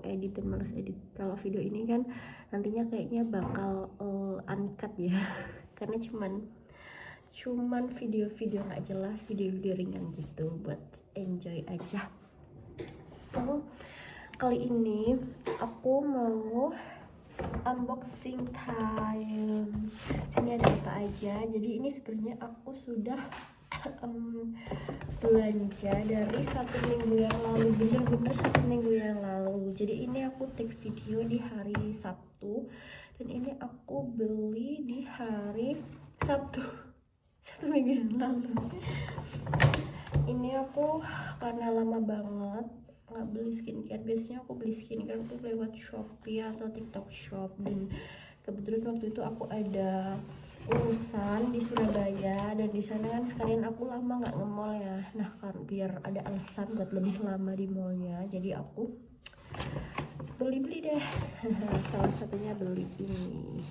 edit dan males edit. Kalau video ini kan nantinya kayaknya bakal uncut ya karena cuman video-video nggak jelas, video-video ringan gitu buat enjoy aja. So kali ini aku mau unboxing time. Sini ada apa aja. Jadi ini sebenarnya aku sudah belanja dari 1 minggu yang lalu, bener-bener 1 minggu yang lalu. Jadi ini aku take video di hari Sabtu dan ini aku beli di hari Sabtu 1 minggu yang lalu. Ini aku karena lama banget nggak beli skincare. Biasanya aku beli skincare tuh lewat Shopee atau TikTok Shop, dan kebetulan waktu itu aku ada urusan di Surabaya dan di sana kan sekalian aku lama nggak nge-mall ya. Nah kan biar ada alasan buat lebih lama di mallnya, jadi aku beli deh. Salah satunya beli ini.